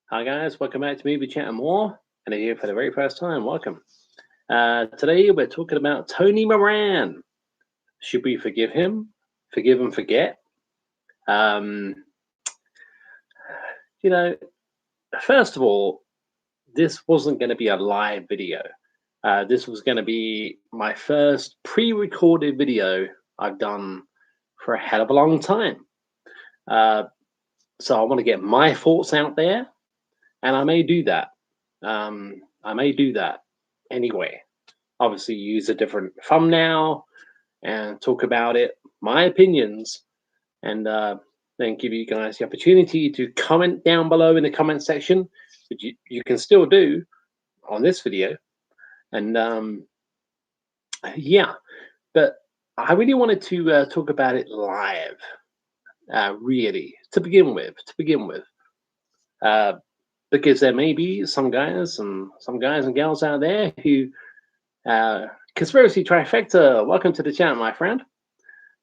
Hi guys, welcome back to Movie Chat and More. And if you're here for the very first time, welcome. Today we're talking about Tony Moran. Should we forgive him? Forgive and forget? Um, you know, first of all, this wasn't going to be a live video. This was going to be my first pre-recorded video I've done for a hell of a long time. So I want to get my thoughts out there, and I may do that. Anyway. Obviously, use a different thumbnail and talk about it, my opinions, and then give you guys the opportunity to comment down below in the comment section, which you can still do on this video. And yeah, but I really wanted to talk about it live, really, to begin with. Because there may be some guys and gals out there who conspiracy trifecta. Welcome to the chat, my friend.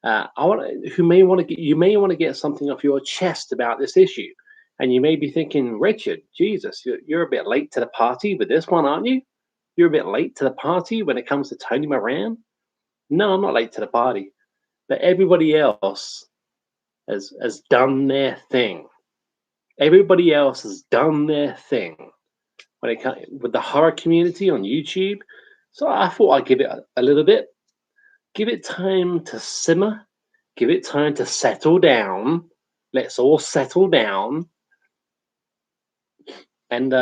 You may want to get something off your chest about this issue, and you may be thinking, Richard, Jesus, you're a bit late to the party with this one, aren't you? You're a bit late to the party when it comes to Tony Moran. No, I'm not late to the party, but everybody else has done their thing. Everybody else has done their thing when it comes with the horror community on YouTube. So I thought I'd give it a little bit. Give it time to simmer. Give it time to settle down. Let's all settle down, and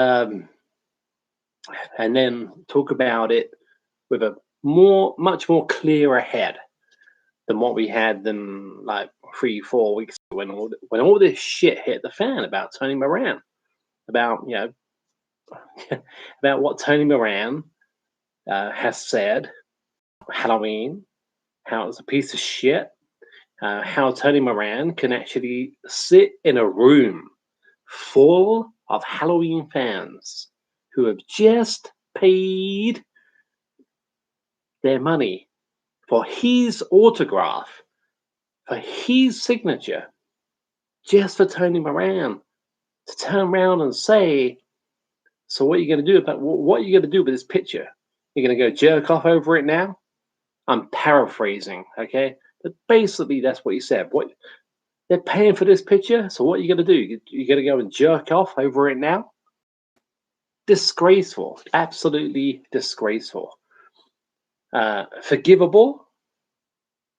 then talk about it with a much more clearer head than what we had than like 3-4 weeks ago when all this shit hit the fan about Tony Moran, about about what Tony Moran has said, Halloween, how it's a piece of shit. How Tony Moran can actually sit in a room full of Halloween fans who have just paid their money for his autograph, for his signature, just for Tony Moran to turn around and say, so what are you going to do about what are you going to do with this picture? You're going to go jerk off over it now? I'm paraphrasing, okay? But basically, that's what he said. What they're paying for this picture, so what are you going to do? You're going to go and jerk off over it now? Disgraceful, absolutely disgraceful. Forgivable?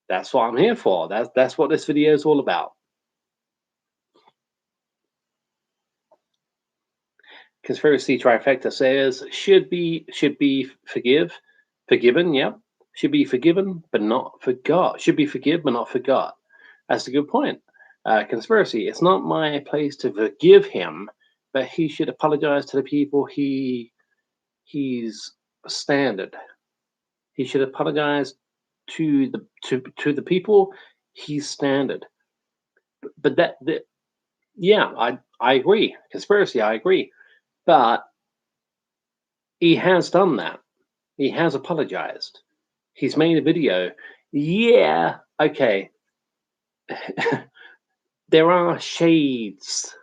That's what I'm here for. That's what this video is all about. Conspiracy trifecta says should be forgiven. Yeah, should be forgiven but not forgot. Should be forgive but not forgot. That's a good point. Conspiracy. It's not my place to forgive him, but he should apologize to the people he's standard. He should apologize to the people he's standard. But yeah, I agree. Conspiracy. I agree. But he has done that. He has apologized. He's made a video. Yeah, okay. There are shades.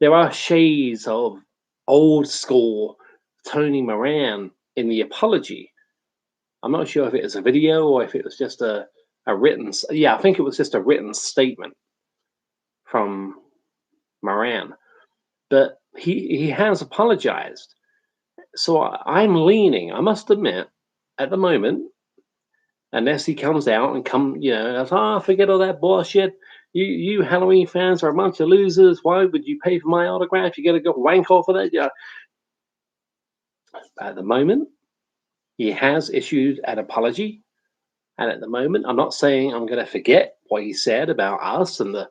There are shades of old school Tony Moran in the apology. I'm not sure if it was a video or if it was just a written. Yeah, I think it was just a written statement from Moran. But he has apologized. So I'm leaning, I must admit, at the moment, unless he comes out and forget all that bullshit. You Halloween fans are a bunch of losers. Why would you pay for my autograph? You got to go wank off of that. Yeah. At the moment, he has issued an apology, and at the moment, I'm not saying I'm going to forget what he said about us and the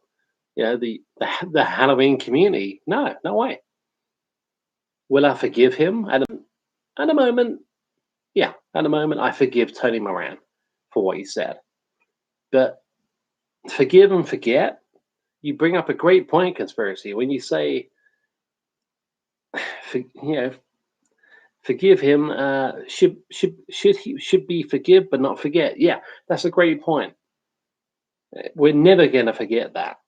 Halloween community. No way. Will I forgive him? At the moment, yeah. At the moment, I forgive Tony Moran for what he said. But forgive and forget. You bring up a great point, conspiracy, when you say, forgive him. Should be forgive but not forget. Yeah, that's a great point. We're never going to forget that.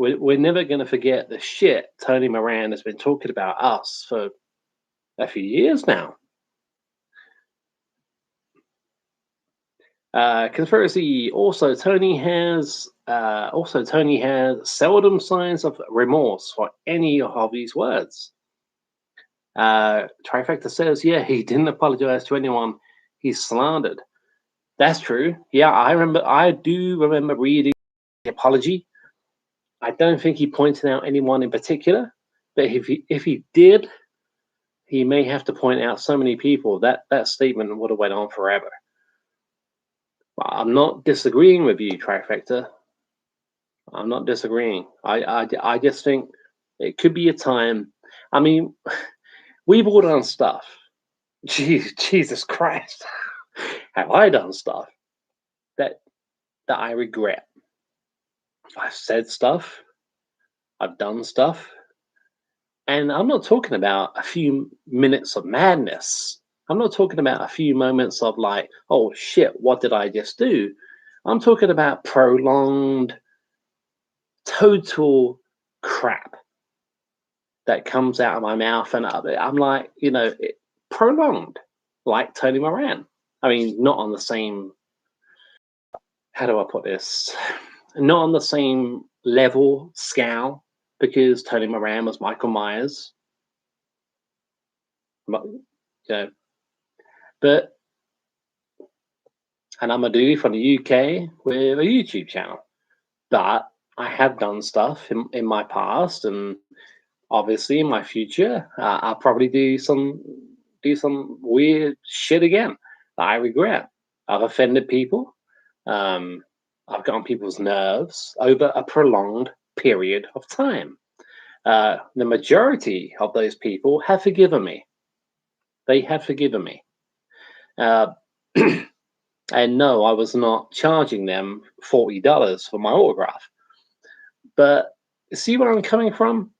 we're never going to forget the shit Tony Moran has been talking about us for a few years now. Conspiracy. Tony has seldom signs of remorse for any of his words. Trifecta says, yeah, he didn't apologize to anyone he slandered. That's true. Yeah, I do remember reading the apology. I don't think he pointed out anyone in particular, but if he did, he may have to point out so many people that that statement would have went on forever. I'm not disagreeing with you, Trifecta. I'm not disagreeing. I just think it could be a time. I mean, we've all done stuff. Jesus Christ, have I done stuff that I regret? I've said stuff. I've done stuff. And I'm not talking about a few minutes of madness. I'm not talking about a few moments of like, oh shit, what did I just do? I'm talking about prolonged, total crap that comes out of my mouth. And I'm like, prolonged, like Tony Moran. I mean, not on the same, how do I put this? Not on the same level, scale, because Tony Moran was Michael Myers. But and I'm a dude from the UK with a YouTube channel. But I have done stuff in my past, and obviously in my future, I'll probably do some weird shit again that I regret. I've offended people. I've got on people's nerves over a prolonged period of time. The majority of those people have forgiven me. They have forgiven me. And no, I was not charging them $40 for my autograph. But see where I'm coming from?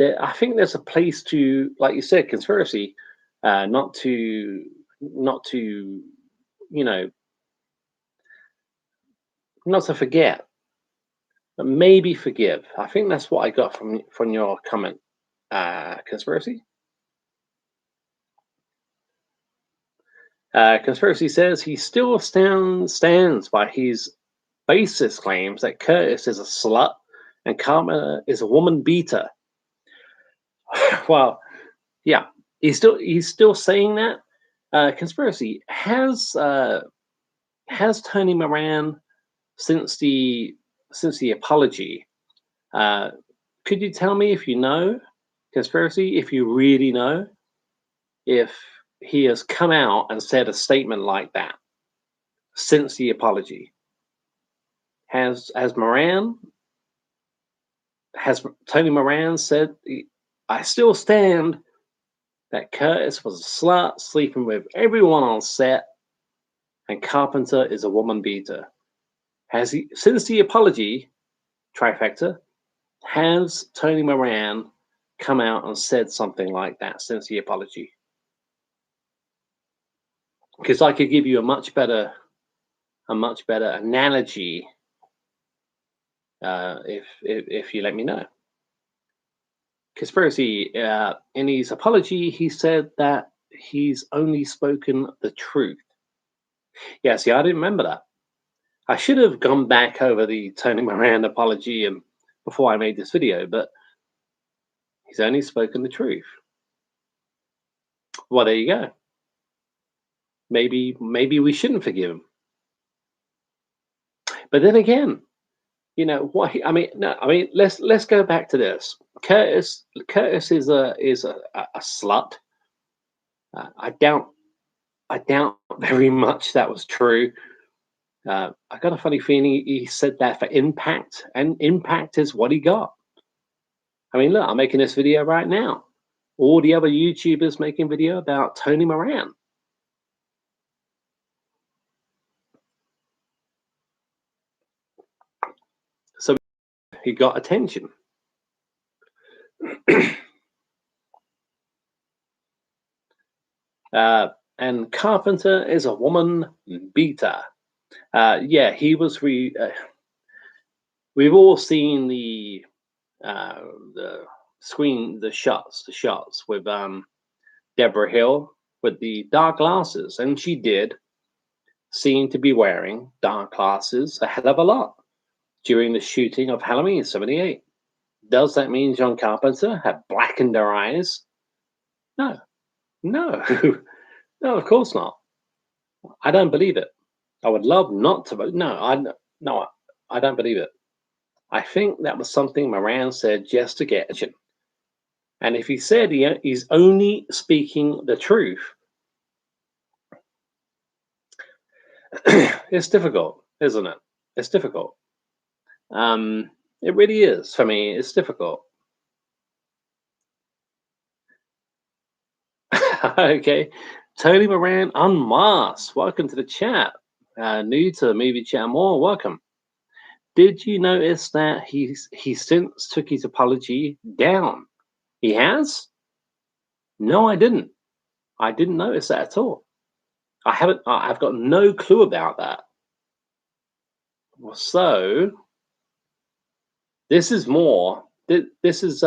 I think there's a place to, like you said, conspiracy, not to, not to forget, but maybe forgive. I think that's what I got from your comment, conspiracy. Conspiracy says he still stands by his basis claims that Curtis is a slut and Karma is a woman beater. Well, yeah, he's still saying that. Conspiracy has Tony Moran since the apology. Could you tell me if you know, Conspiracy, if you really know, if he has come out and said a statement like that since the apology? Has Tony Moran said, I still stand that Curtis was a slut sleeping with everyone on set and Carpenter is a woman beater? Has he, since the apology, Trifecta, has Tony Moran come out and said something like that since the apology? Because I could give you a much better analogy if you let me know. Conspiracy, in his apology, he said that he's only spoken the truth. Yeah, see, I didn't remember that. I should have gone back over the Tony Moran apology and before I made this video, but he's only spoken the truth. Well, there you go. Maybe we shouldn't forgive him. But then again, why? I mean, no. I mean, let's go back to this. Curtis is a slut. I doubt very much that was true. I got a funny feeling he said that for impact, and impact is what he got. I mean, look, I'm making this video right now. All the other YouTubers making video about Tony Moran. So he got attention. And Carpenter is a woman beater. Yeah, he was. We've all seen the the the shots with Deborah Hill with the dark glasses, and she did seem to be wearing dark glasses a hell of a lot during the shooting of Halloween '78. Does that mean John Carpenter had blackened her eyes? No, no, no, of course not. I don't believe it. I would love not to, but no, I don't believe it. I think that was something Moran said just to get attention. And if he said he's only speaking the truth, it's difficult, isn't it? It's difficult. It really is for me. It's difficult. Okay, Tony Moran unmasked. Welcome to the chat. New to the movie chat more. Welcome. Did you notice that he since took his apology down? He has? No, I didn't. I didn't notice that at all. I haven't. I've got no clue about that. So this is more. This is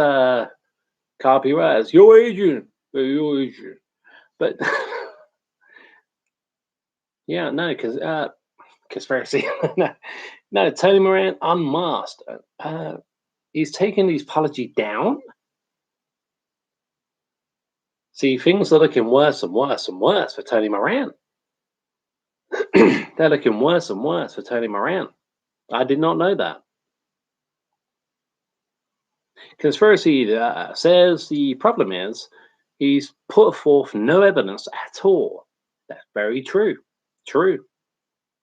copyright. Your agent. Your agent. But yeah, no, because conspiracy. No, Tony Moran unmasked. He's taken his apology down. See, things are looking worse and worse and worse for Tony Moran. They're looking worse and worse for Tony Moran. I did not know that. Conspiracy says the problem is he's put forth no evidence at all. That's very true. True.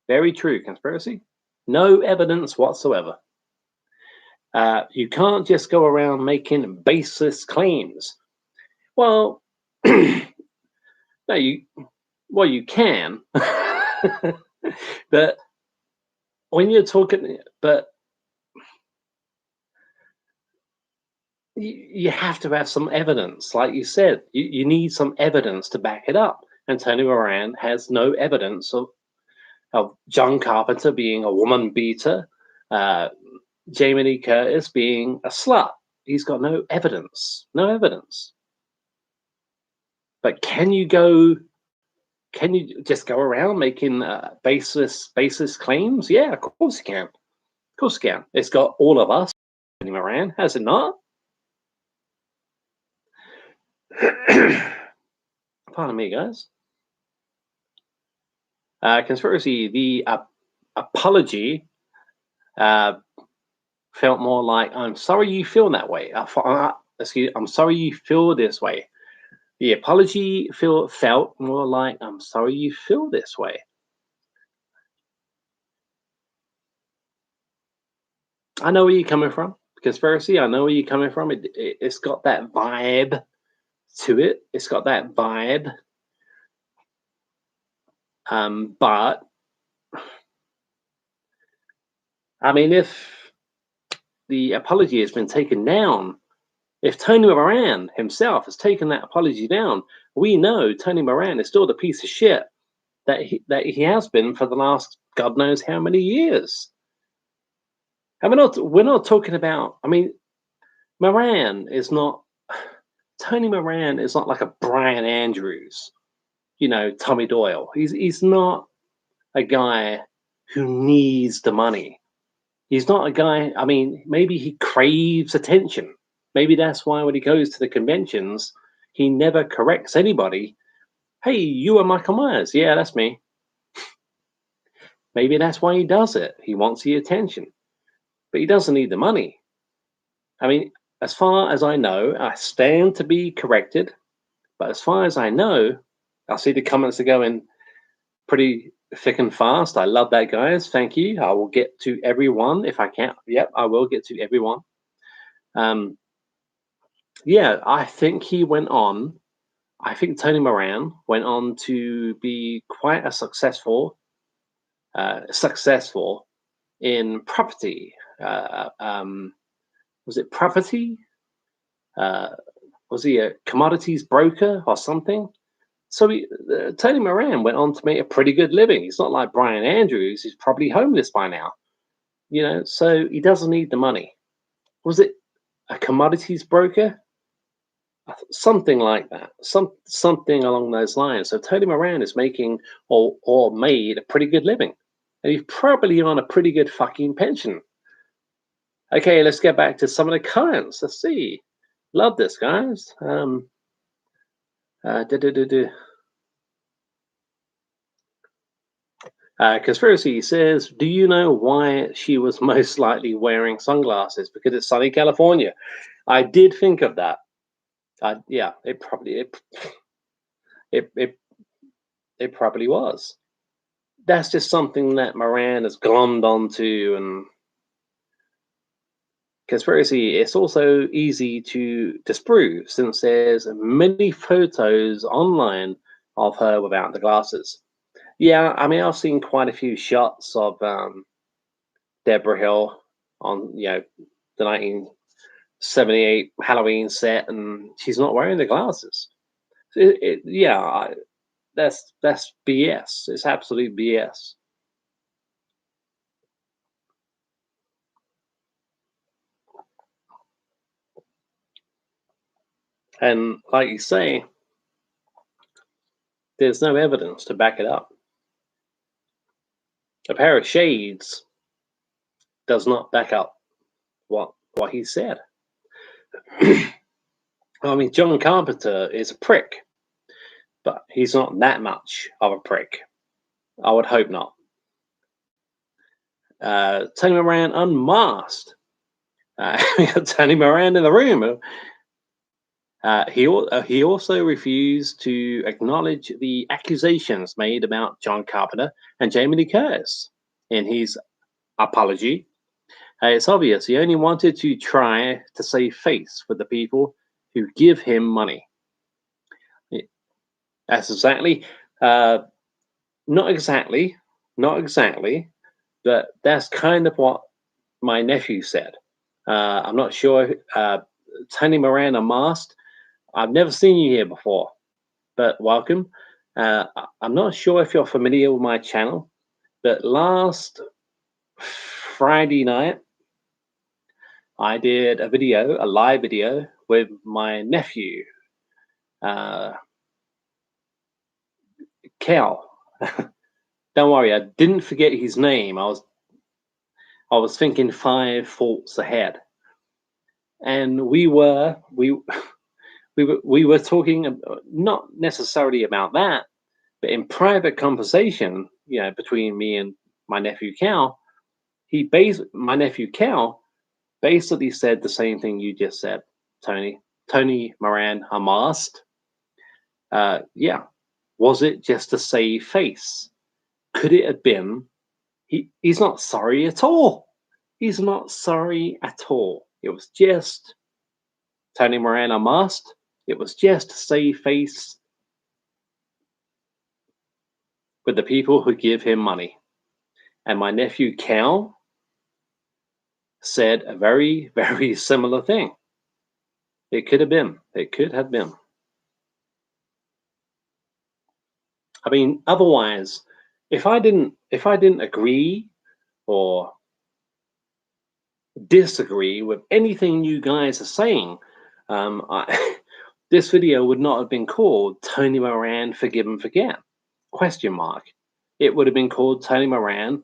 Very true, conspiracy. No evidence whatsoever. You can't just go around making baseless claims. Well, no, you can. But when you're talking, but you have to have some evidence. Like you said, you need some evidence to back it up. And Tony Moran has no evidence of John Carpenter being a woman beater, Jamie Lee Curtis being a slut. He's got no evidence. No evidence. But can you just go around making baseless claims? Yeah, of course you can. Of course you can. It's got all of us, Tony Moran, has it not? Pardon me, guys. Conspiracy, the apology felt more like, I'm sorry you feel that way. I'm sorry you feel this way. The apology felt more like, I'm sorry you feel this way. I know where you're coming from, conspiracy. I know where you're coming from. It's got that vibe to it. It's got that vibe. But I mean, if the apology has been taken down, if Tony Moran himself has taken that apology down, we know Tony Moran is still the piece of shit that he has been for the last God knows how many years. And we're not talking about. I mean, Moran is not. Tony Moran is not like a Brian Andrews, Tommy Doyle. He's not a guy who needs the money. He's not a guy. I mean, maybe he craves attention. Maybe that's why when he goes to the conventions, he never corrects anybody. Hey, you are Michael Myers. Yeah, that's me. Maybe that's why he does it. He wants the attention, but he doesn't need the money. I mean, as far as I know, I stand to be corrected, but as far as I know, I see the comments are going pretty thick and fast. I love that, guys. Thank you. I will get to everyone if I can. Yep, I will get to everyone. Yeah, I think he went on. I think Tony Moran went on to be quite a successful in property. Was it property? Was he a commodities broker or something? So Tony Moran went on to make a pretty good living. He's not like Brian Andrews, who's probably homeless by now. So he doesn't need the money. Was it a commodities broker, something like that, something along those lines. So Tony Moran is making or made a pretty good living, and he's probably on a pretty good fucking pension. Okay, let's get back to some of the comments. Let's see. Love this, guys. Conspiracy says, do you know why she was most likely wearing sunglasses? Because it's sunny California. I did think of that. Yeah, it probably was. That's just something that Moran has glommed onto, and conspiracy. It's also easy to disprove since there's many photos online of her without the glasses. Yeah, I mean, I've seen quite a few shots of Deborah Hill on, the 1978 Halloween set, and she's not wearing the glasses. That's BS. It's absolute BS. And like you say, there's no evidence to back it up. A pair of shades does not back up what he said. I mean, John Carpenter is a prick, but he's not that much of a prick. I would hope not. Tony Moran unmasked. We got Tony Moran in the room. He also refused to acknowledge the accusations made about John Carpenter and Jamie Lee Curtis in his apology. It's obvious he only wanted to try to save face with the people who give him money. That's exactly, not exactly, but that's kind of what my nephew said. I'm not sure. Tony Moran unmasked. I've never seen you here before, but welcome. I'm not sure if you're familiar with my channel, but last Friday night, I did a live video with my nephew, Cal. Don't worry, I didn't forget his name. I was thinking 5 thoughts ahead, and we were talking not necessarily about that, but in private conversation, between me and my nephew Cal. My nephew Cal basically said the same thing you just said, Tony. Tony Moran unmasked. Yeah. Was it just to save face? Could it have been? He's not sorry at all. He's not sorry at all. It was just Tony Moran unmasked. It was just to save face with the people who give him money. And my nephew Cal said a very, very similar thing. It could have been. It could have been. I mean, otherwise, if I didn't agree or disagree with anything you guys are saying, this video would not have been called Tony Moran Forgive and Forget ? It would have been called Tony Moran,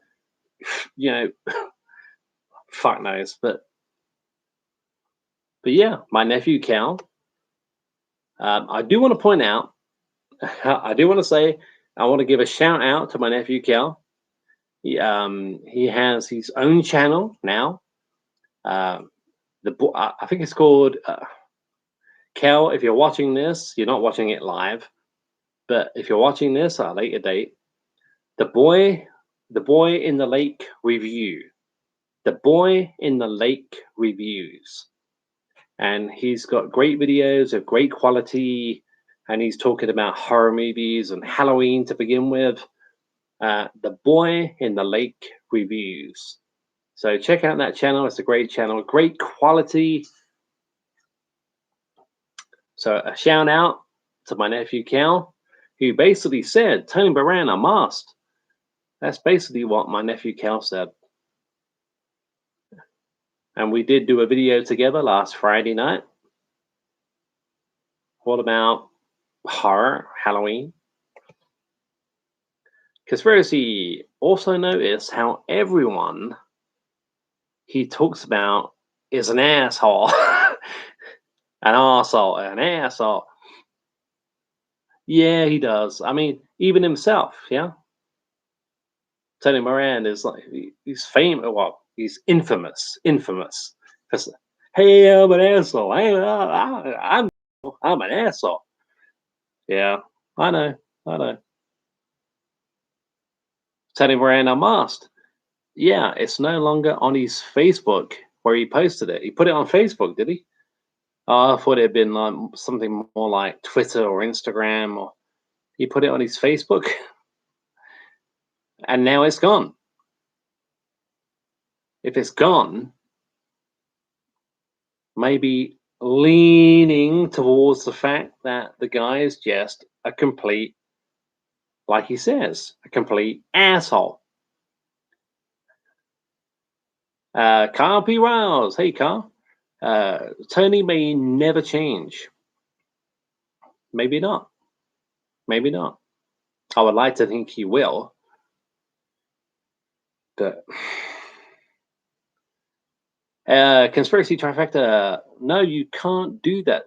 fuck knows, but yeah, my nephew Cal. I do want to point out, I want to give a shout out to my nephew Cal. He has his own channel now. I think it's called Cal. If you're watching this, you're not watching it live, but if you're watching this at a later date, the boy in the lake review. The Boy in the Lake reviews, and he's got great videos of great quality, and he's talking about horror movies and Halloween to begin with. The Boy in the Lake reviews. So check out that channel. It's a great channel, great quality. So a shout out to my nephew Cal, who basically said Tony Moran. That's basically what my nephew Cal said. And we did do a video together last Friday night. What about horror, Halloween? Conspiracy also noticed how everyone he talks about is an asshole. An arsehole, an asshole. Yeah, he does. I mean, even himself, yeah. Tony Moran is like he's famous. Well, he's infamous. 'Cause, hey, I'm an asshole. I'm an asshole. Yeah, I know, I know. Tony Moran unmasked. Yeah, it's no longer on his Facebook where he posted it. He put it on Facebook, did he? Oh, I thought it had been like something more like Twitter or Instagram, or he put it on his Facebook, and now it's gone. If it's gone, maybe leaning towards the fact that the guy is just a complete, like he says, a complete asshole. Carl P. Riles, hey Carl. Tony may never change. Maybe not. Maybe not. I would like to think he will, but conspiracy trifecta. No, you can't do that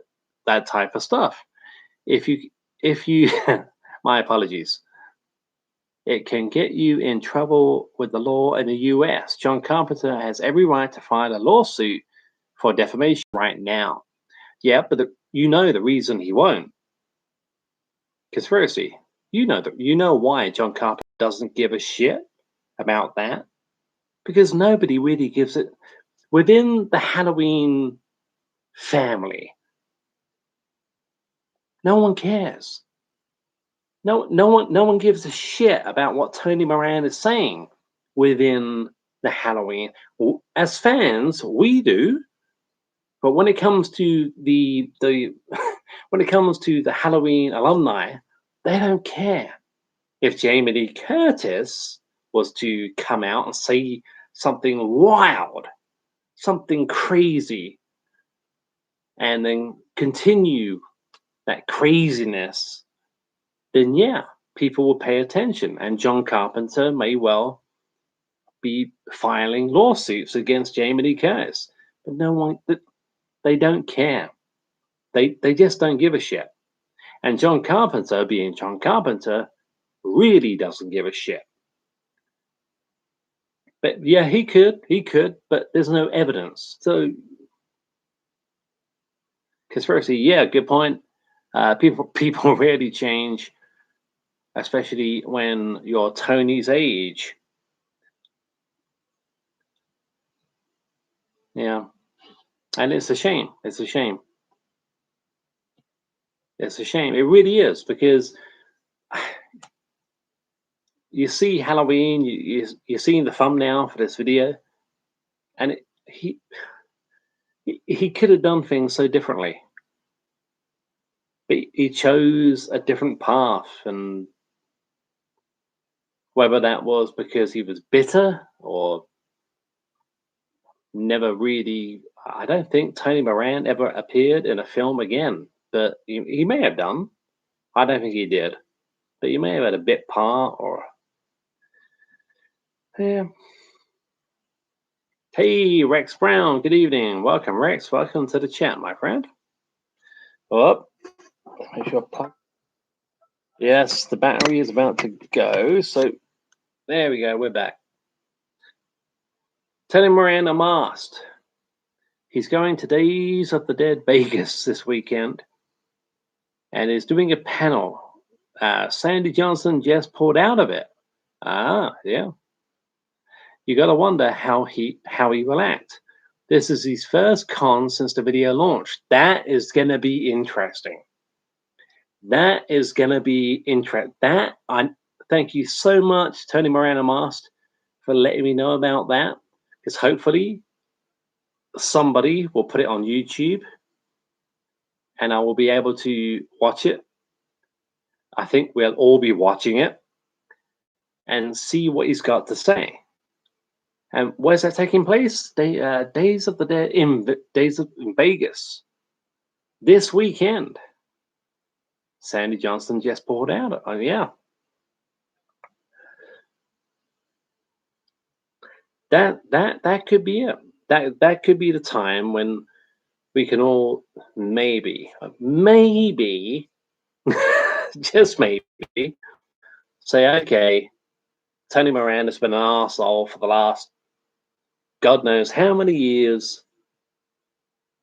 type of stuff. If you, my apologies. It can get you in trouble with the law in the US. John Carpenter has every right to file a lawsuit for defamation right now. Yeah, but you know the reason he won't. Conspiracy. You know why John Carpenter doesn't give a shit about that? Because nobody really gives it within the Halloween family. No one cares. No one gives a shit about what Tony Moran is saying within the Halloween. As fans, we do, but when it comes to the when it comes to the Halloween alumni, they don't care. If Jamie Lee Curtis was to come out and say something wild, something crazy, and then continue that craziness, then yeah, people will pay attention. And John Carpenter may well be filing lawsuits against Jamie Lee Curtis. But no one, they don't care. They just don't give a shit. And John Carpenter, being John Carpenter, really doesn't give a shit. But yeah, he could, but there's no evidence. So conspiracy, yeah, good point. People rarely change, especially when you're Tony's age. Yeah, and it's a shame. It's a shame. It's a shame. It really is because you see Halloween. You're seeing the thumbnail for this video, and he could have done things so differently. But he chose a different path, and whether that was because he was bitter or never really. I don't think Tony Moran ever appeared in a film again, but he may have done. I don't think he did, but he may have had a bit part or yeah. Hey, Rex Brown, good evening. Welcome, Rex. Welcome to the chat, my friend. Oh, make sure yes, the battery is about to go. So there we go. We're back. Tony Moran unmasked. He's going to Days of the Dead Vegas this weekend and is doing a panel. Sandy Johnson just pulled out of it. Yeah. You got to wonder how he will act. This is his first con since the video launched. That is going to be interesting. That is going to be interesting. Thank you so much, Tony Moran unmasked, for letting me know about that. Because hopefully somebody will put it on YouTube and I will be able to watch it. I think we'll all be watching it and see what he's got to say. And where's that taking place? Days of the Dead in Vegas this weekend. Sandy Johnson just pulled out. Oh yeah, that could be it. That could be the time when we can all maybe just maybe say, okay, Tony Moran has been an arsehole for the last God knows how many years,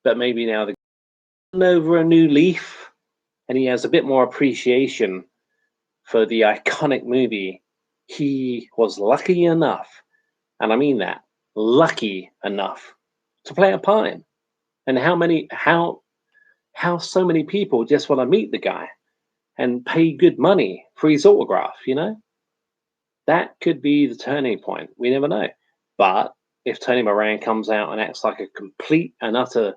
but maybe now they're over a new leaf and he has a bit more appreciation for the iconic movie. He was lucky enough, and I mean that, lucky enough to play a part in. And how so many people just want to meet the guy and pay good money for his autograph, That could be the turning point. We never know. But if Tony Moran comes out and acts like a complete and utter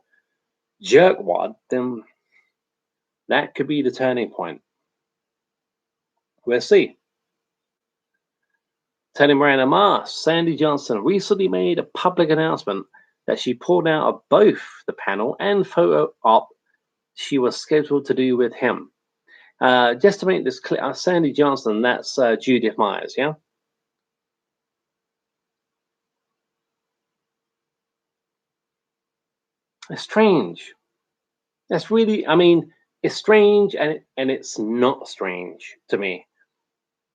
jerkwad, then that could be the turning point. We'll see. Tony Moran unmasked. Sandy Johnson recently made a public announcement that she pulled out of both the panel and photo op she was scheduled to do with him. Just to make this clear, Sandy Johnson, that's Judith Myers, yeah? It's strange. That's really, I mean, it's strange and it's not strange to me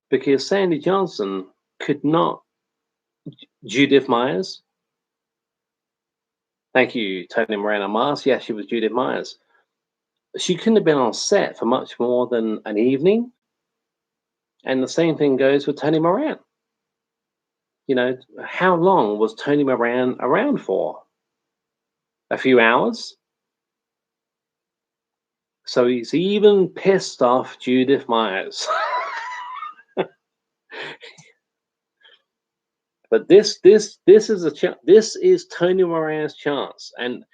because Sandy Johnson could not. Judith Myers. Thank you, Tony Moran on Mars. Yes, she was Judith Myers. She couldn't have been on set for much more than an evening. And the same thing goes with Tony Moran. How long was Tony Moran around for? A few hours? So he's even pissed off Judith Myers. But this is this is Tony Moran's chance. And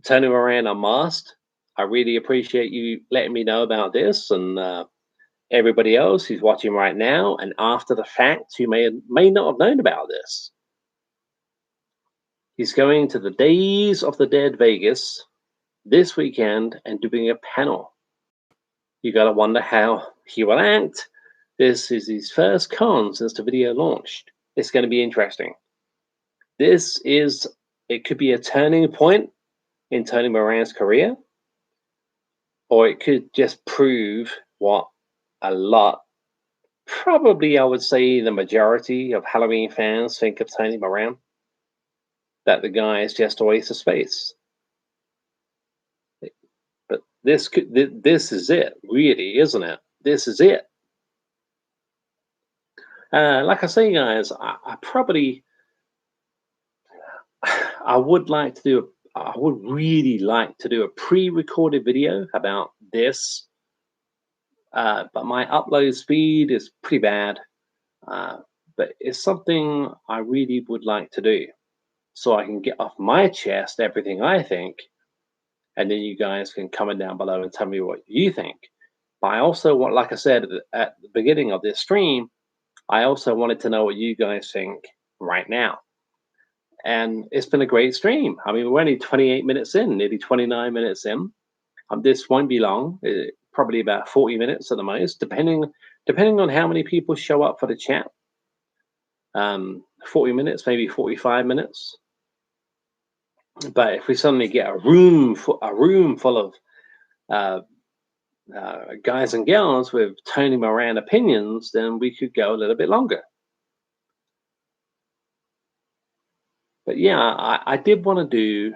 Tony Moran unmasked. I really appreciate you letting me know about this, and everybody else who's watching right now and after the fact who may not have known about this. He's going to the Days of the Dead Vegas this weekend and doing a panel. You gotta wonder how he will act. This is his first con since the video launched. It's going to be interesting. It could be a turning point in Tony Moran's career, or it could just prove what a lot, probably I would say the majority of Halloween fans think of Tony Moran, that the guy is just a waste of space. But this is it, really, isn't it? This is it. Like I say, guys, I would really like to do a pre-recorded video about this, but my upload speed is pretty bad. But it's something I really would like to do, so I can get off my chest everything I think, and then you guys can comment down below and tell me what you think. But I also want, like I said at the beginning of this stream, I also wanted to know what you guys think right now. And it's been a great stream. I mean, we're only 28 minutes in, nearly 29 minutes in. This won't be long, probably about 40 minutes at the most, depending on how many people show up for the chat. 40 minutes, maybe 45 minutes. But if we suddenly get a room full of guys and gals with Tony Moran opinions, then we could go a little bit longer. But yeah, I did want to do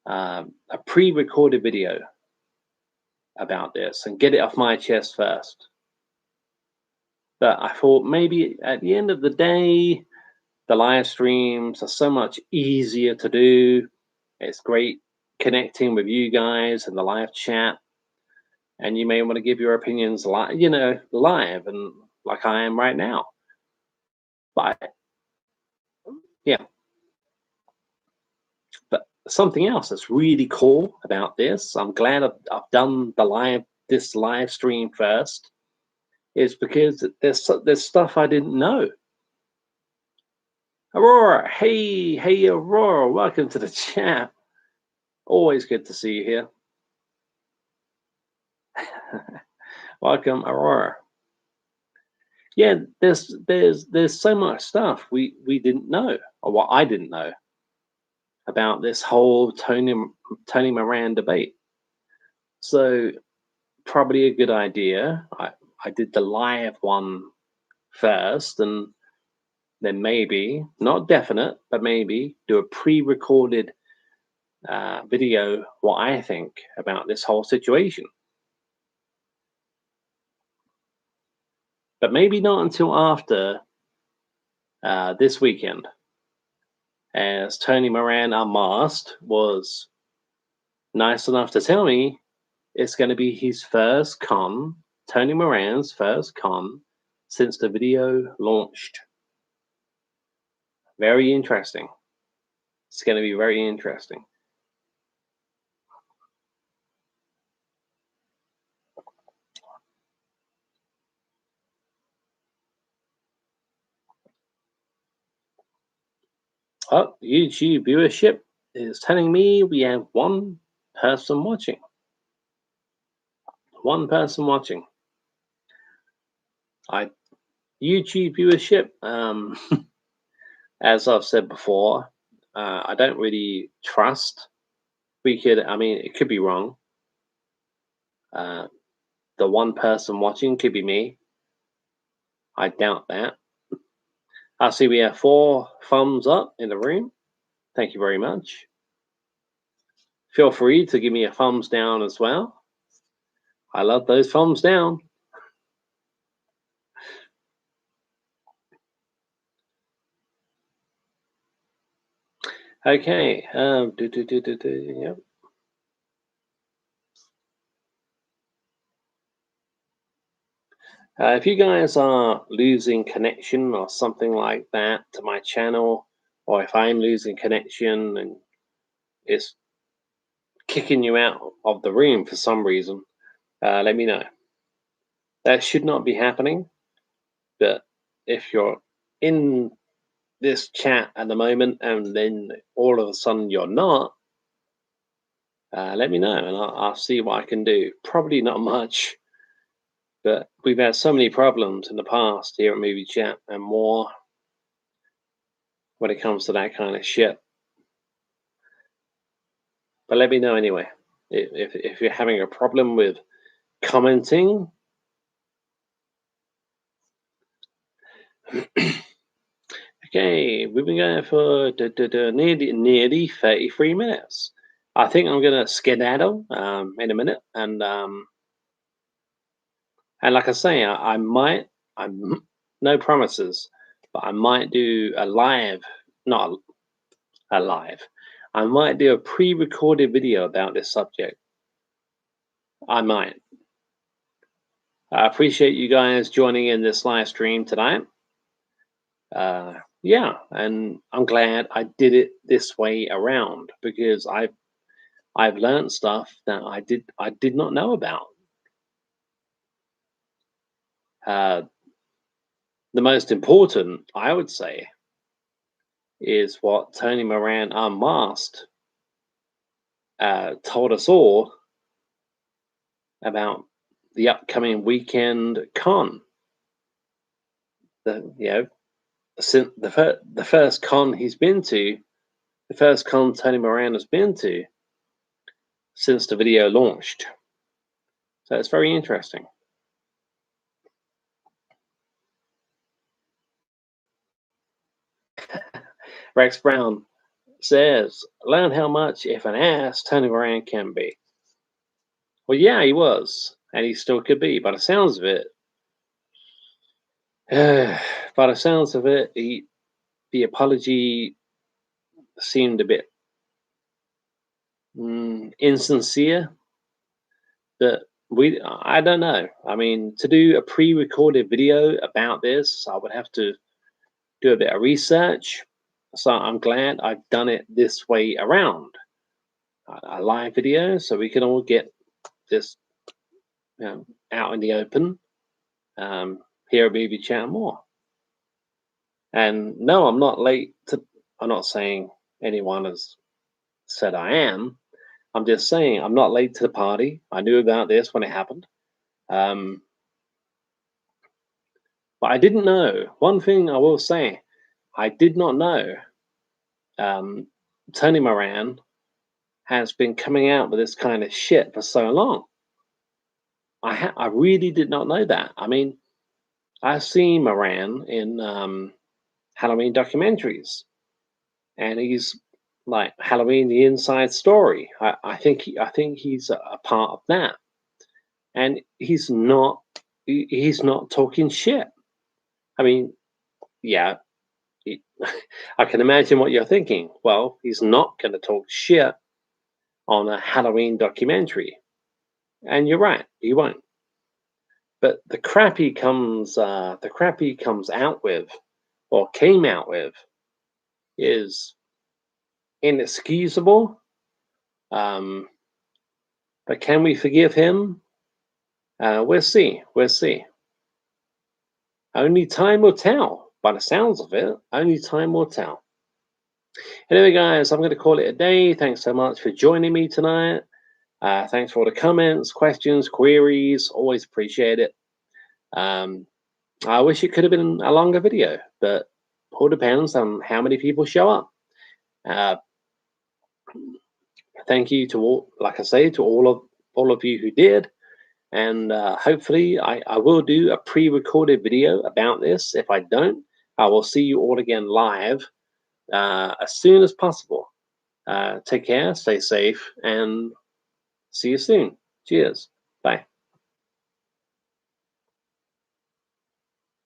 a pre-recorded video about this and get it off my chest first. But I thought maybe at the end of the day, the live streams are so much easier to do. It's great connecting with you guys in the live chat. And you may want to give your opinions live and like I am right now. But yeah. But something else that's really cool about this, I'm glad I've done this live stream first, is because there's stuff I didn't know. Aurora, hey, Aurora, welcome to the chat. Always good to see you here. Welcome, Aurora. Yeah, there's so much stuff we didn't know, or what I didn't know about this whole Tony Moran debate. So probably a good idea. I did the live one first, and then maybe, not definite, but maybe do a pre-recorded video what I think about this whole situation. But maybe not until after this weekend, as Tony Moran Unmasked was nice enough to tell me it's going to be his first con, Tony Moran's first con, since the video launched. Very interesting. It's going to be very interesting. Oh, YouTube viewership is telling me we have one person watching. One person watching. YouTube viewership, as I've said before, I don't really trust. It could be wrong. The one person watching could be me. I doubt that. I see we have 4 thumbs up in the room. Thank you very much. Feel free to give me a thumbs down as well. I love those thumbs down. Okay. Yep. If you guys are losing connection or something like that to my channel, or if I'm losing connection and it's kicking you out of the room for some reason, let me know. That should not be happening, but if you're in this chat at the moment and then all of a sudden you're not, let me know and I'll see what I can do. Probably not much, but we've had so many problems in the past here at Movie Chat and more when it comes to that kind of shit. But let me know anyway. If you're having a problem with commenting, okay, we've been going for nearly 33 minutes. I think I'm gonna skedaddle in a minute, and like I say, I'm no promises, but I might do a live, not a live. I might do a pre-recorded video about this subject. I might. I appreciate you guys joining in this live stream tonight. Yeah, and I'm glad I did it this way around because I've learned stuff that I did not know about. The most important, I would say, is what Tony Moran Unmasked told us all about the upcoming weekend con. Since the first con he's been to, the first con Tony Moran has been to since the video launched. So it's very interesting. Rex Brown says, learn how much if an ass Tony Moran can be. Well, yeah, he was, and he still could be. By the sounds of it, the apology seemed a bit insincere. But I don't know. I mean, to do a pre-recorded video about this, I would have to do a bit of research. So I'm glad I've done it this way around. A live video, so we can all get this out in the open here at Movie Chat more. And no, I'm not late to. I'm not saying anyone has said I am. I'm just saying I'm not late to the party. I knew about this when it happened. Um, but I didn't know. One thing I will say, I did not know. Um, Tony Moran has been coming out with this kind of shit for so long. I really did not know that. I mean, I've seen Moran in Halloween documentaries, and he's like Halloween: The Inside Story. I think he's a part of that, and he's not talking shit. I mean, yeah, he, I can imagine what you're thinking. Well, he's not going to talk shit on a Halloween documentary, and you're right, he won't. But the crap he comes out with, or came out with, is inexcusable. Um, but can we forgive him? We'll see. We'll see. Only time will tell. By the sounds of it, only time will tell. Anyway, guys, I'm going to call it a day. Thanks so much for joining me tonight. Thanks for all the comments, questions, queries. Always appreciate it. I wish it could have been a longer video, but all depends on how many people show up. Thank you to all, like I say, to all of you who did. And hopefully I will do a pre-recorded video about this. If I don't, I will see you all again live as soon as possible. Take care, stay safe, and see you soon. Cheers.